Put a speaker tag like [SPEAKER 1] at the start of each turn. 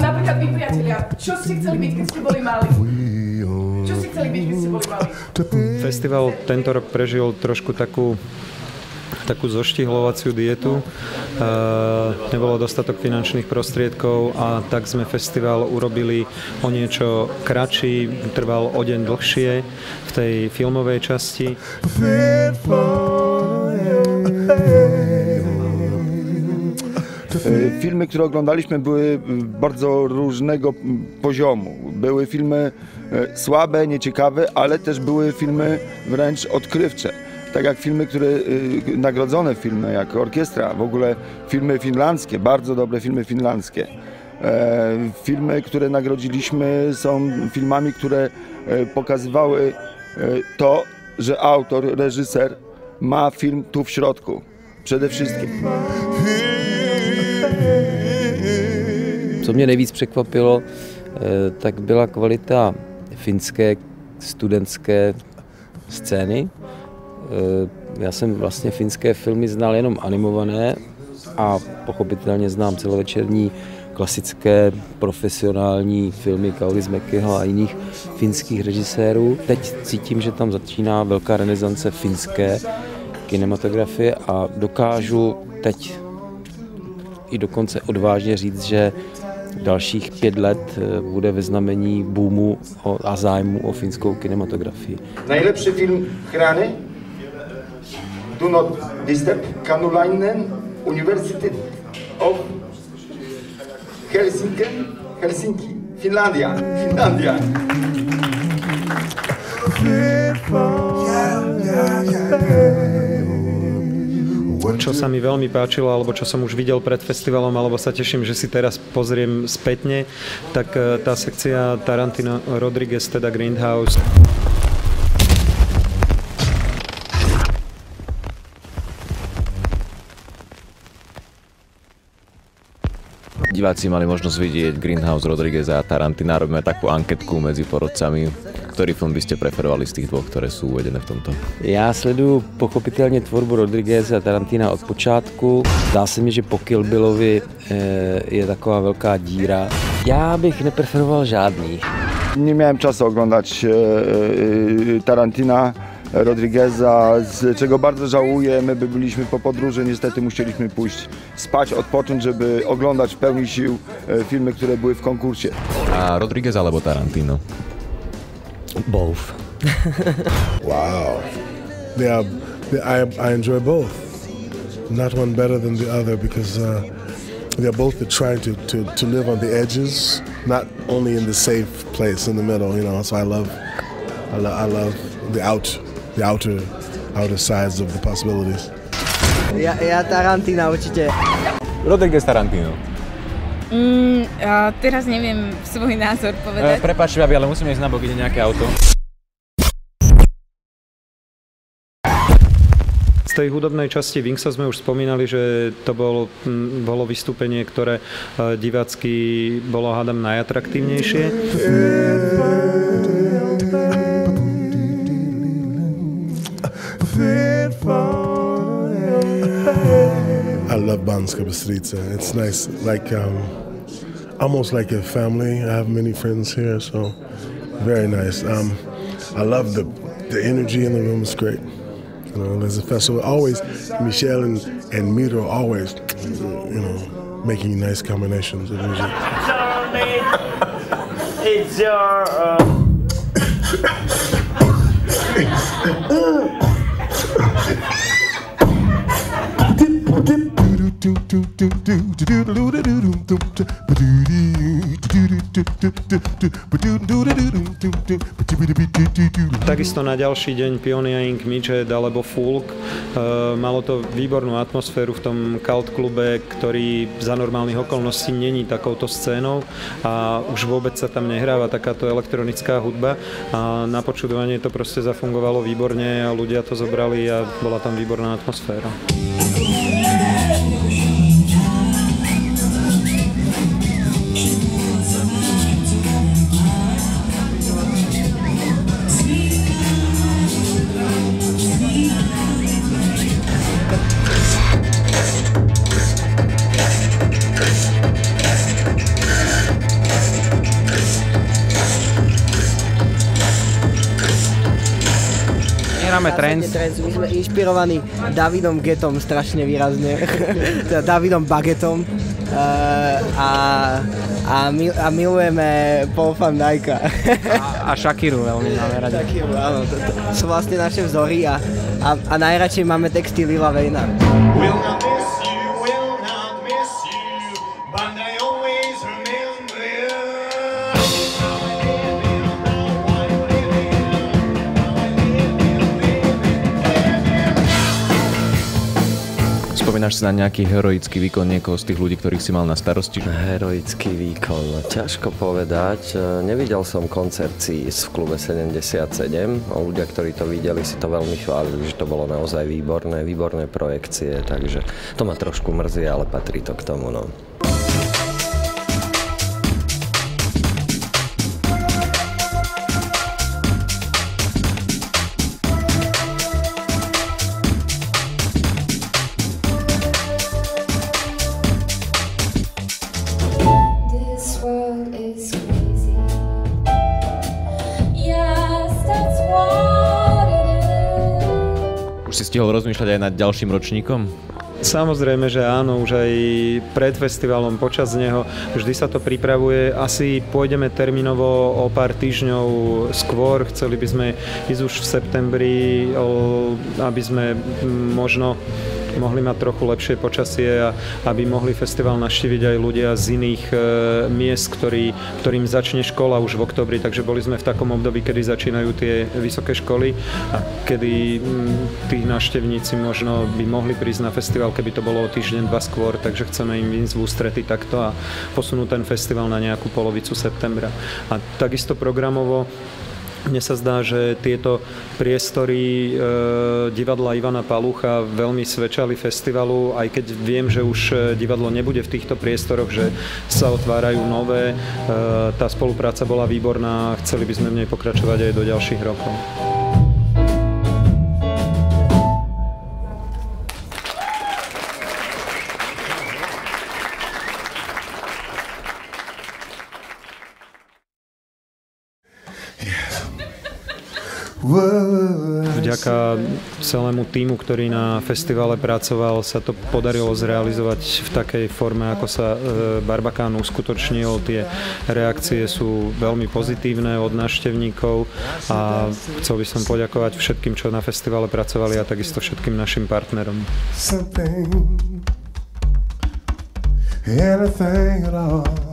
[SPEAKER 1] Napríklad vy, priatelia, čo ste chceli byť, keď ste boli mali? Čo ste chceli byť, keď ste boli mali?
[SPEAKER 2] Festival tento rok prežil trošku takú zoštihlovaciu dietu. Nebolo dostatok finančných prostriedkov a tak sme festival urobili o niečo kratší, trval o deň dlhšie v tej filmovej časti.
[SPEAKER 3] Filmy, które oglądaliśmy, były bardzo różnego poziomu. Były filmy słabe, nieciekawe, ale też były filmy wręcz odkrywcze. Tak jak filmy, nagrodzone filmy, jak Orkiestra, w ogóle filmy finlandzkie, bardzo dobre filmy finlandzkie. Filmy, które nagrodziliśmy, są filmami, które pokazywały to, że autor, reżyser ma film tu w środku, przede wszystkim.
[SPEAKER 4] Co mě nejvíc překvapilo, tak byla kvalita finské studentské scény. Já jsem vlastně finské filmy znal jenom animované a pochopitelně znám celovečerní klasické profesionální filmy Kaurismäkiho a jiných finských režisérů. Teď cítím, že tam začíná velká renesance finské kinematografie a dokážu teď i dokonce odvážně říct, že dalších 5 let bude ve znamení boomu a zájmu o finskou kinematografii.
[SPEAKER 3] Najlepszy film Hrany, Do Not Disturb, Kanulainen, University of Helsinki, Finlandia.
[SPEAKER 2] Čo sa mi veľmi páčilo, alebo čo som už videl pred festivalom, alebo sa teším, že si teraz pozriem spätne, tak tá sekcia Tarantino Rodriguez, teda Grindhouse.
[SPEAKER 5] Diváci mali možnosť vidieť Grindhouse, Rodrigueza a Tarantina. Robíme takú anketku medzi porodcami. Ktorý film by ste preferovali z tých dvoch, ktoré sú uvedené v tomto?
[SPEAKER 4] Já sleduju pochopitelně tvorbu Rodrigueze a Tarantina od počátku. Zdá se mi, že po Kill Billovi je taková velká díra. Já bych nepreferoval žádný.
[SPEAKER 3] Nie miałem czasu oglądać Tarantina, Rodrigueza, z czego bardzo żałuję. My byliśmy po podróży, niestety musieliśmy pójść spać, odpocząć, żeby oglądać w pełni sił filmy, które były w konkursie.
[SPEAKER 5] A Rodriguez alebo Tarantino?
[SPEAKER 4] Both.
[SPEAKER 6] Wow. I enjoy both. Not one better than the other because they're both trying to live on the edges, not only in the safe place in the middle. You know, so I love the outer sides of the possibilities.
[SPEAKER 7] Ja Tarantina určite.
[SPEAKER 5] Rodriguez, Tarantino.
[SPEAKER 8] Teraz neviem svoj názor povedať.
[SPEAKER 5] Prepáčte, ale musíme ísť na bok, ide nejaké auto.
[SPEAKER 2] Z tej hudobnej časti Wingsa sme už spomínali, že to bolo vystúpenie, ktoré divácky bolo, hádam, najatraktívnejšie.
[SPEAKER 6] I love Banska Bystrica. It's nice, like almost like a family. I have many friends here, so very nice. I love the energy in the room. It's great. You know, there's a festival. Always, Michelle and Miro always, you know, making nice combinations of music.
[SPEAKER 9] It's your.
[SPEAKER 2] Takisto na ďalší deň Pioneering, Midget alebo Fulk. Malo to výbornú atmosféru v tom cult klube, ktorý za normálnych okolností není takouto scénou a už vôbec sa tam nehráva takáto elektronická hudba a na počudovanie to proste zafungovalo výborne a ľudia to zobrali a bola tam výborná atmosféra.
[SPEAKER 9] hráme trance.
[SPEAKER 7] My sme inšpirovaní Davidom Gettom strašne výrazne. Teda Davidom Bagetom. A milujeme Paul van Dijka.
[SPEAKER 9] A Shakiru veľmi máme radi.
[SPEAKER 7] Shakiru, áno. To sú vlastne naše vzory a najradšej máme texty Lila Wayna.
[SPEAKER 5] Spomínaš si na nejaký heroický výkon niekoho z tých ľudí, ktorých si mal na starosti?
[SPEAKER 10] Heroický výkon, ťažko povedať. Nevidel som koncert v klube 77. Ľudia, ktorí to videli, si to veľmi chválili, že to bolo naozaj výborné projekcie, takže to ma trošku mrzí, ale patrí to k tomu, no.
[SPEAKER 5] Už si stihol rozmýšľať aj nad ďalším ročníkom?
[SPEAKER 2] Samozrejme, že áno, už aj pred festivalom, počas neho, vždy sa to pripravuje. Asi pôjdeme termínovo o pár týždňov skôr, chceli by sme ísť už v septembri, aby sme možno mohli mať trochu lepšie počasie a aby mohli festival navštíviť aj ľudia z iných miest, ktorým začne škola už v októbri, takže boli sme v takom období, kedy začínajú tie vysoké školy a kedy tí návštevníci možno by mohli prísť na festival, keby to bolo o týždeň, dva skôr, takže chceme im ísť v ústrety takto a posunúť ten festival na nejakú polovicu septembra. A takisto programovo mne sa zdá, že tieto priestory divadla Ivana Palúcha veľmi svedčali festivalu, aj keď viem, že už divadlo nebude v týchto priestoroch, že sa otvárajú nové. Tá spolupráca bola výborná a chceli by sme v nej pokračovať aj do ďalších rokov. Vďaka celému tímu, ktorý na festivale pracoval, sa to podarilo zrealizovať v takej forme, ako sa Barbakán uskutočnil. Tie reakcie sú veľmi pozitívne od návštevníkov a chcel by som poďakovať všetkým, čo na festivale pracovali a takisto všetkým našim partnerom.
[SPEAKER 6] Anything at all.